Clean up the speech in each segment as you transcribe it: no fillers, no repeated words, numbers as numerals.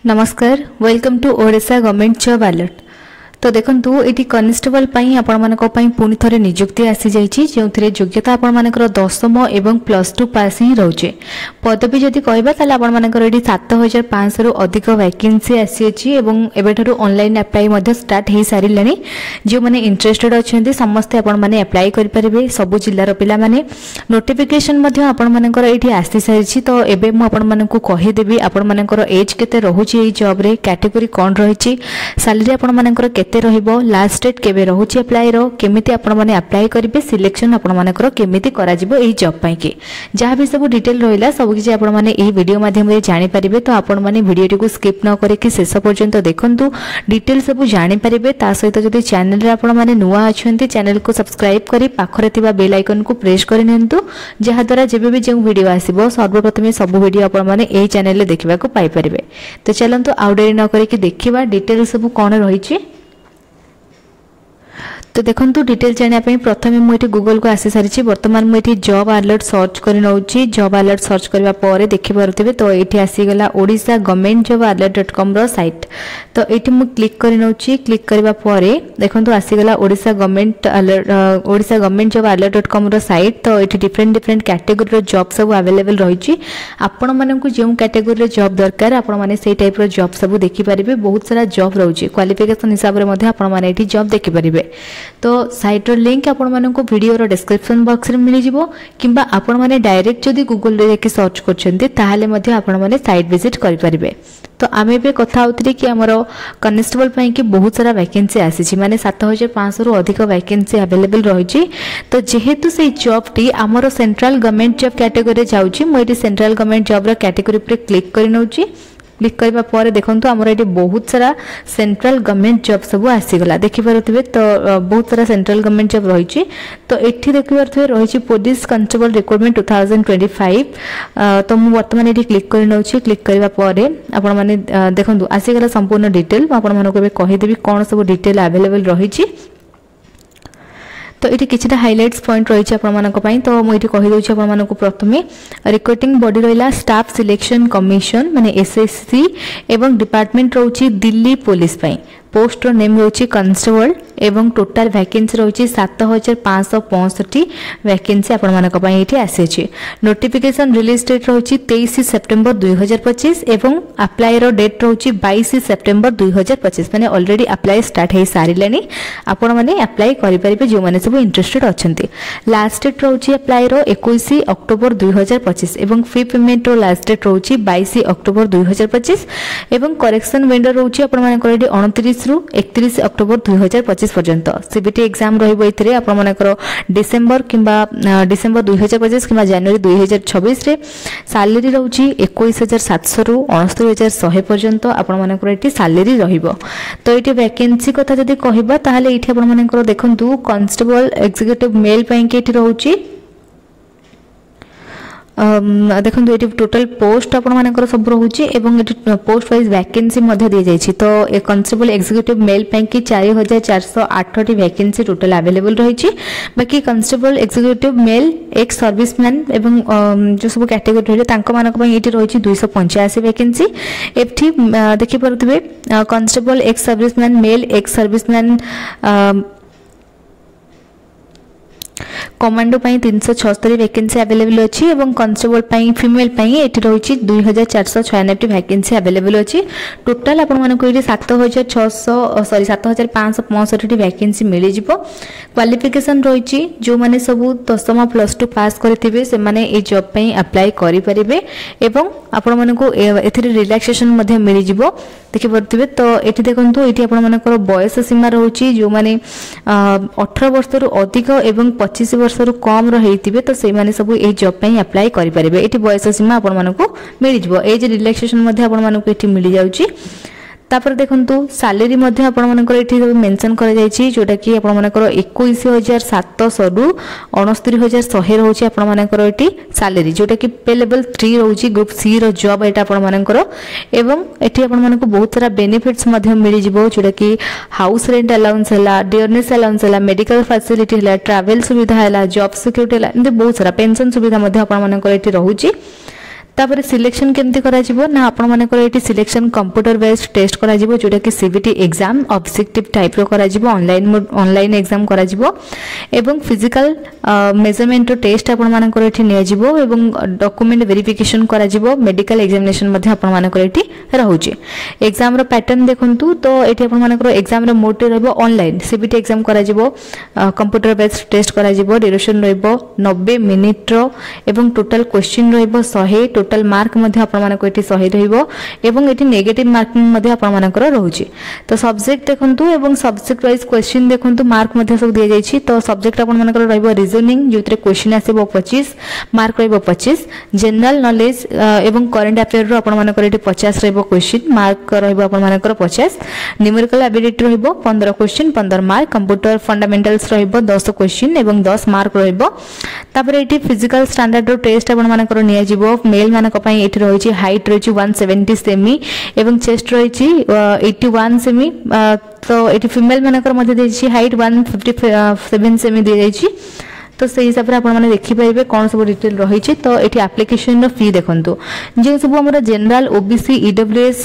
नमस्कार welcome to Odisha government job alert. तो देखंतु एटी कॉन्स्टेबल पई आपण मानको पई पुनी थरे नियुक्ति आसी जाईची जोंथरे योग्यता आपण मानकर 10म एवं +2 पास ही रहउचे। पदवी जदि कहबा ताले आपण मानकर एटी 7500 रु अधिक वैकेंसी आसी अछि एवं एबेठरो ऑनलाइन अप्लाई मध्ये स्टार्ट हे सारिलेनी। जे माने इंटरेस्टेड अछंती समस्त आपण माने अप्लाई करि परिबे। सब जिल्ला रो पिला माने नोटिफिकेशन मध्ये आपण मानकर एटी आसी सारिछि। तो एबे मु आपण मानकु कहि देबी आपण मानकर एज केते रहउछि ए जॉब रे, कैटेगरी कोन रहिछि, सैलरी आपण मानकर रहिबो, लास्ट डेट केबे रहउछि अप्लाई रो, केमिति आपण माने अप्लाई करिवे, सिलेक्शन आपण मानकर केमिति करा जिवो एई जॉब पई के जहा भी सब डिटेल रहिला सब किछि आपण माने एई वीडियो माध्यम रे जानि परिबे। तो आपण माने वीडियो को स्किप न करे कि शेष पर्यंत देखंतु, डिटेल सब जानि परिबे। ता सहित जदि चैनल रे आपण माने नुवा अछंती चैनल को सब्सक्राइब करी पाखरे तिबा बेल आइकन को प्रेस करि नियंतु, जहा द्वारा जेबे भी जे वीडियो आसीबो सर्वप्रथमे सब वीडियो आपण माने एई चैनल रे देखिबा को पाई परिबे। तो चलंतु आउ देरी न करे कि देखिबा डिटेल सब कोन रहिछि। तो देखंतु डिटेल जानिया पई प्रथमे मुइटी गूगल को आसी सारिछि। वर्तमान मुइटी जॉब अलर्ट सर्च करि नउछि। जॉब अलर्ट सर्च करबा परे देखि परथिबे तो एठी आसी गला ओडिशा गवर्नमेंट जॉब अलर्ट.com रो साइट। तो एठी मु क्लिक करि नउछि। क्लिक करबा परे देखंतु आसी गला ओडिशा गवर्नमेंट जॉब अलर्ट.com रो साइट। तो एठी डिफरेंट कैटेगरी रो जॉब सब अवेलेबल रहिछि। आपण माननकु जेउ कैटेगरी रो जॉब दरकार आपण माने सेई टाइप रो जॉब सब देखि परिबे। बहुत सारा जॉब रहउछि, क्वालिफिकेशन हिसाब रे मध्ये आपण माने एठी जॉब देखि परिबे। तो साइट रो लिंक आपण माननकु वीडियो रो डिस्क्रिप्शन बॉक्स रे मिलि जिवो, किंबा आपण माने डायरेक्ट जदि गूगल रे जाके सर्च करछन्ते ताहाले मध्ये आपण माने साइट विजिट करि परिबे। तो आमे बे कथा होतरी कि हमरो कांस्टेबल पई कि बहुत सारा वैकेंसी आसी छि, माने 7500 रु अधिक वैकेंसी अवेलेबल रहि छि। तो जेहेतु से जॉब टी हमरो सेंट्रल गवर्नमेंट जॉब कैटेगरी रे जाउछि, मु एटी सेंट्रल गवर्नमेंट जॉब रो कैटेगरी पे क्लिक करि नउछि। क्लिक करबा परे देखंतु हमर एटी बहुत सारा सेंट्रल गवर्नमेंट जॉब सब आसी गला देखि परथिबे। तो बहुत सारा सेंट्रल गवर्नमेंट जॉब रहि छि। तो एठी देखि परथिबे रहि छि पुलिस कांस्टेबल रिक्रूटमेंट 2025। तो मु वर्तमान एटी क्लिक करि नउछि। क्लिक करबा परे आपण माने देखंतु आसी गला संपूर्ण डिटेल आपण मानको बे कहि देबी कोन सब डिटेल अवेलेबल रहि छि। तो ये किछटा हाइलाइट्स पॉइंट रही है आपको। तो मुझे कहीदे आपको प्रथमे रिक्रूटिंग बॉडी रहा स्टाफ सिलेक्शन कमिशन माने एसएससी एवं डिपार्टमेंट रोची दिल्ली पुलिस पई। पोस्ट नेम रोची कांस्टेबल एवं टोटल वैकेंसी रोची 7565 वैकेंसी आपण मानक पई एठी आसी अछि। नोटिफिकेशन रिलीज डेट रोची 23 सितंबर 2025 एवं अप्लाई रो डेट रोची 22 सितंबर 2025। माने ऑलरेडी अप्लाई स्टार्ट हे सारिलेनी, आपण माने अप्लाई करि परिबे जो माने सब इंटरेस्टेड अछंती। लास्ट डेट रोची अप्लाई रो 21 अक्टोबर 2025 एवं फी पेमेंट रो लास्ट डेट रोची 22 अक्टोबर 2025 एवं करेक्शन विंडो रोची आपण माने कोरेडी 29 रु 31 अक्टोबर 2025 पर्यंत। सीबीटी एग्जाम रहिबो इथरे आपण मानकर डिसेंबर 2025 किबा जनवरी 2026 रे। सैलरी रहउची 21700 रु 69100 पर्यंत आपण मानकर एटी सैलरी रहिबो। तो एटी वैकेंसी कथा जदी कहबा ताहाले एठी आपण मानकर देखंतु कांस्टेबल एग्जीक्यूटिव मेल पई के एठी रहउची। देखो ये टोटल पोस्ट आपण मानकर सब रहउची एवं ये पोस्ट वाइज वैकेंसी मध्ये दे जाइछि। तो ए कांस्टेबल एग्जीक्यूटिव मेल पई कि 4408 टी वैकेंसी टोटल अवेलेबल रहिछि। बाकी कांस्टेबल एग्जीक्यूटिव मेल एक सर्विसमैन एवं जो सब कैटेगरी रहले तांको मानक पई एठी रहिछि 285 वैकेंसी। एठी देखि परथिबे कांस्टेबल एक सर्विसमैन मेल एक सर्विसमैन कमांडो पई 376 वैकेंसी अवेलेबल अछि एवं कांस्टेबल पई फीमेल पई एठी रहिछि 2496 टी वैकेंसी अवेलेबल अछि। टोटल आपण मानको एठी 7565 टी वैकेंसी मिलि जिवो। क्वालिफिकेशन रहिछि जो माने सब 10मा +2 पास करथिबे से माने ए जॉब पई अप्लाई करि परिबे एवं आपण मानको एथिरे रिलैक्सेशन मध्ये मिलि जिवो देखि परथिबे। तो एठी देखंतु एठी आपण मानकर बयस सीमा रहुछि जो माने 18 वर्ष रु अधिक एवं 25 वर्ष रु कम रहिथिबे तो से माने सब ए जॉब पई अप्लाई करि परिबे। एठी बयस सीमा आपण मानको मिलि जिवो। एज रिलैक्सेशन मध्ये आपण मानको एठी मिलि जाउछि। तापर देखंतु सैलरी मध्ये आपण मानकर एठी मेंशन करा जायछि जोटा कि आपण मानकर 21700 रु 69100 रहउछि आपण मानकर एठी सैलरी जोटा कि पे लेवल 3 रहउछि ग्रुप सी रो जॉब एटा आपण मानकर। एवं एठी आपण मानको बहुत सारा बेनिफिट्स मध्ये मिलि जिवो जोटा कि हाउस रेंट अलाउंस हला, डियरनेस अलाउंस हला, मेडिकल फैसिलिटी हला, ट्रैवल सुविधा हला, जॉब सिक्योरिटी हला, एंड बहुत सारा पेंशन सुविधा मध्ये आपण मानकर एठी रहउछि। तापर सिलेक्शन केमती करा जिवो ना आपण मानकर एटी सिलेक्शन कंप्यूटर बेस्ड टेस्ट करा जिवो जोटा कि सीबीटी एग्जाम ऑब्जेक्टिव टाइप रो करा जिवो ऑनलाइन एग्जाम करा जिवो एवं फिजिकल मेजरमेंट रो टेस्ट आपण मानकर एटी निया जिवो एवं डॉक्यूमेंट वेरिफिकेशन करा जिवो मेडिकल एग्जामिनेशन मध्ये आपण मानकर एटी रहउची एग्जाम रो पैटर्न देखंतु तो एटी आपण मानकर एग्जाम रो मोड रहबो ऑनलाइन सीबीटी एग्जाम करा जिवो कंप्यूटर बेस्ड टेस्ट करा जिवो ड्यूरेशन रहबो 90 मिनिट रो एवं टोटल क्वेश्चन रहबो 100 टोटल मार्क मध्ये आपण मानको एटी 100 रहइबो एवं एटी नेगेटिव मार्किंग मध्ये आपण मानकर रहउची तो सब्जेक्ट देखंतु एवं सब्जेक्ट वाइज क्वेश्चन देखंतु मार्क मध्ये सब दिया जायछि तो सब्जेक्ट आपण मानकर रहइबो रीजनिंग जोतरे क्वेश्चन आसेबो 25 मार्क रहइबो 25 जनरल नॉलेज एवं करंट अफेयर रो आपण मानकर एटी 50 रहइबो क्वेश्चन मार्क रहइबो आपण मानकर 50 न्यूमेरिकल एबिलिटी रहइबो 15 क्वेश्चन 15 मार्क कंप्यूटर फंडामेंटल्स रहइबो 10 क्वेश्चन एवं 10 मार्क रहइबो तापर एटी फिजिकल स्टैंडर्ड रो टेस्ट आपण मानकर निया जिवो मेल मानक पई एटी रहिछि हाइट रहिछि 170 सेमी एवं चेस्ट रहिछि 81 सेमी तो एटी फीमेल मानकर मध्ये देछि हाइट 157 सेमी दे जाइछि तो से हिसाब से आपण माने देखि परिबे कोन सब डिटेल रही छै तो एठी एप्लीकेशन रो फी देखंतु जे सब हमर जनरल ओबीसी ईडब्ल्यूएस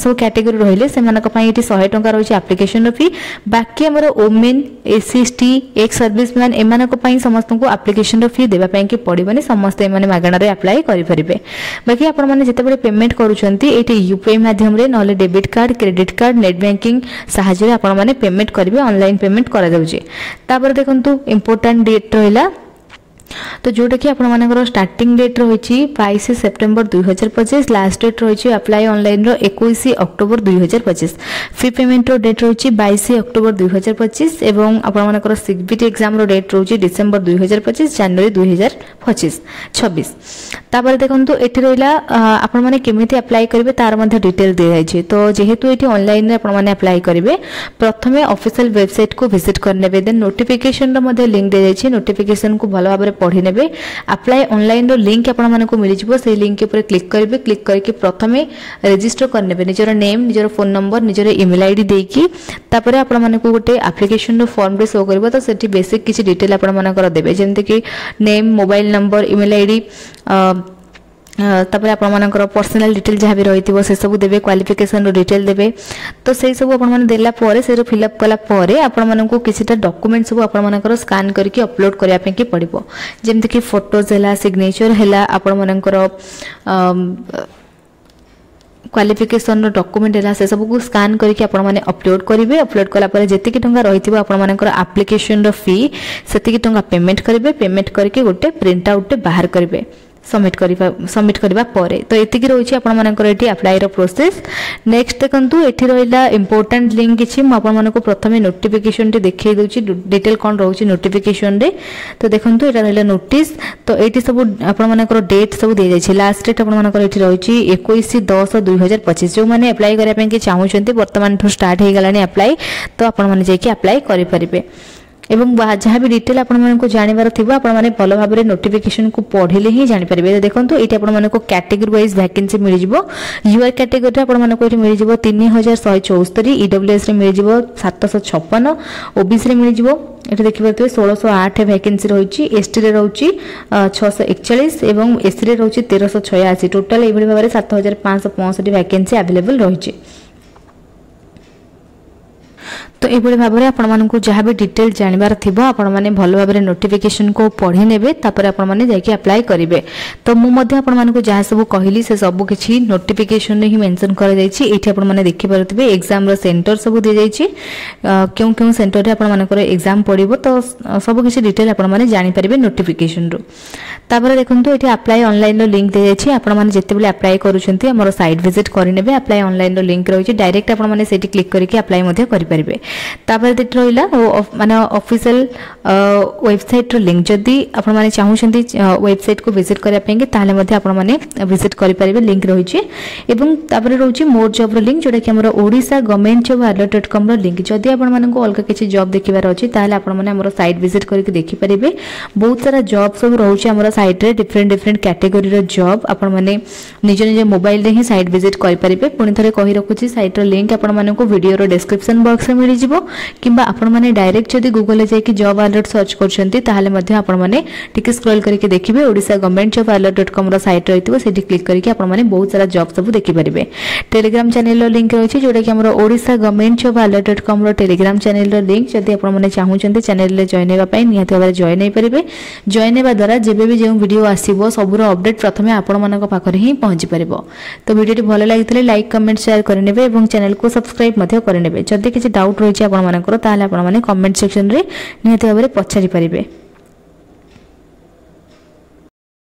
सब कैटेगरी रहिले से मानक पई एठी 100 टंका रही छै एप्लीकेशन रो फी बाकी हमर women SC ST ex serviceman ए मानक पई समस्त को एप्लीकेशन रो फी देबा पई कि पड़िबनी समस्त ए माने मागणा रे अप्लाई करि परिबे बाकी आपण माने जते बेले पेमेंट करूछंती एठी यूपीआई माध्यम रे नले debit card credit card net banking सहायता रे आपण माने पेमेंट करिवे ऑनलाइन पेमेंट करा जाउची तापर देखंतु इंपोर्टेंट डेट रहिला तो जोटा कि आपण मानकर स्टार्टिंग डेट रही 22 सेप्टेम्बर 2025 लास्ट डेट रही अप्लाई ऑनलाइन रो 21 अक्टोबर 2025 फी पेमेंट रो डेट रही 22 अक्टोबर 2025 एवं आपण मानकर सीबीटी एग्जाम रो डेट रही डिसेंबर 2025 जनवरी 2026 तापर देखंतु एठी रहिला आपण माने केमिति अप्लाई करिवे तार मध्ये डिटेल दे जाय छै तो जेहेतु एठी ऑनलाइन रे आपण माने अप्लाई करिवे प्रथमे ऑफिशियल वेबसाइट को विजिट करनेबे देन नोटिफिकेशन रो मध्ये लिंक दे जाय छै नोटिफिकेशन को भलो भाबरे पढ़ी नेबे अप्लाई ऑनलाइन रो लिंक आपण मानको मिलि जिवो से लिंक के ऊपर क्लिक करिवे क्लिक करके प्रथमे रजिस्टर करनेबे निजर नेम निजर फोन नंबर निजर ईमेल आईडी देकी तापर आपण मानको गोटे एप्लीकेशन रो फॉर्म रे शो करबो तो सेठी बेसिक किछि डिटेल आपण मानकर देबे जेंते कि name mobile number email ID तापर आपण मानकर पर्सनल डिटेल जहाँ भी रही से सब देवे क्वालिफिकेशन रो डिटेल देवे तो से सब आपण माने देला परे से फिलअप कला परे आपण मानको किछिटा डॉक्यूमेंट सब आपण मानकर स्कैन करके अपलोड करिया पे कि पड़िबो जेमते कि फोटोज हैला सिग्नेचर हैला आपण मानकर क्वालिफिकेशन डॉक्यूमेंट है से सब को स्कैन करके आपण माने अपलोड करिवे अपलोड कला परे जेतिकी टंका रहिथिबो आपण मानकर एप्लीकेशन रो फी सेतिकी टंका पेमेंट करिवे पेमेंट करके गोटे प्रिंट आउट बाहर करिवे सबमिट करबा परे तो एतिकी रहिछि आपण मानकर एठी अप्लाई रो प्रोसेस नेक्स्ट देखंतु एठी रहिला इंपोर्टेंट लिंक किछि म आपण मानको प्रथमे नोटिफिकेशन टे देखै दोछि डिटेल कोन रहउछि नोटिफिकेशन रे तो देखंतु एटा रहिला नोटिस तो एठी सब आपण मानकर डेट सब दे जाय छै लास्ट डेट आपण मानकर एठी रहिछि 21/10/2025 जो माने अप्लाई करिया पे कि चाहउछन्ती वर्तमान ठो स्टार्ट हे गलानी अप्लाई तो आपण माने जाय कि अप्लाई करि परिबे एवं जहाँ भी डिटेल आपण मानको जानिबार थिबो आपण माने भलो भाबरे नोटिफिकेशन को पढिले ही जानि परिबे देखंतु एटी आपण मानको कैटेगरी वाइज वैकेंसी मिलि जिवो यूआर कैटेगरी रे आपण मानको एटी मिलि जिवो 3174 ईडब्ल्यूएस रे मिलि जिवो 756 ओबीसी रे मिलि जिवो एटी देखि परथि 1608 वैकेंसी रहिछि एसटी रे रहउछि 641 एवं एससी रे रहउछि 1386 टोटल एभली भाबरे 7565 वैकेंसी अवेलेबल रहिछि तो एभली भाबरे आपण मानकु जहाँ भी डिटेल जानिबार थिबो आपण माने भलो भाबरे नोटिफिकेशन को पढि नेबे तापर आपण माने जायकि अप्लाई करिवे तो मु मध्ये आपण मानकु जहाँ सब कहिली से सब किछि नोटिफिकेशन रे ही मेंशन कर जायछि एठी आपण माने देखि परथिबे एग्जाम रो सेंटर सब दे जायछि क्यों क्यों सेंटर रे आपण मानकर एग्जाम पडिबो तो सब किछि डिटेल आपण माने जानि परिबे नोटिफिकेशन रो तापर देखंतु एठी अप्लाई ऑनलाइन रो लिंक दे जायछि आपण माने जते बेले अप्लाई करूछंती हमर साइट विजिट करि नेबे अप्लाई ऑनलाइन रो लिंक रहिछि डायरेक्ट आपण माने सेठी क्लिक करके अप्लाई मध्ये करि परिबे तापर देट रहिला माने ऑफिशियल वेबसाइट रो लिंक जदी आपण माने चाहउछंती वेबसाइट को विजिट करिया पेंगे ताले मध्ये आपण माने विजिट करि परिबे लिंक रहिछि एवं तापर रहउछि मोर जॉब रो लिंक जोटा कि हमर ओडिसा गवर्नमेंट जॉब alert.com रो लिंक जदी आपण मानको अलग किछि जॉब देखिबार अछि ताले आपण माने हमर साइट विजिट करके देखि परिबे बहुत सारा जॉब सब रहउछि हमर साइट रे डिफरेंट कैटेगरी रो जॉब आपण माने निज निज मोबाइल रे ही साइट विजिट करि परिबे पुनी थरे कहि रखुछि साइट रो लिंक आपण मानको वीडियो रो डिस्क्रिप्शन बॉक्स रे मिलि ଯିବ किंबा आपण माने डायरेक्ट जदी गूगल जाय कि जॉब अलर्ट सर्च करछंती ताहाले मध्ये आपण माने टिके स्क्रॉल करके देखिबे ओडिसा गवर्नमेंट जॉब अलर्ट.com रो साइट रहितबो सेठी क्लिक करके आपण माने बहुत सारा जॉब सब देखि परिबे। टेलीग्राम चैनल रो लिंक रहछि जोटा कि हमरो ओडिसा गवर्नमेंट जॉब अलर्ट.com रो टेलीग्राम चैनल रो लिंक जदी आपण माने चाहुचंती चैनल ले जॉइन हेबा पई निहाती भाबरे जॉइन हे परिबे। जॉइन हेबा द्वारा जेबे भी जे वीडियो आसीबो सबरो अपडेट प्रथमे आपण मानक पाखरे ही पहुंची परिबो। तो वीडियोटी भलो लागितले लाइक कमेंट शेयर करनेबे एवं चैनल को सब्सक्राइब मध्ये करनेबे। जदी किछि डाउट रहिछि आपण मानकर ताहाले आपण माने कमेंट सेक्शन रे निहाती भाबरे पछारि परिबे।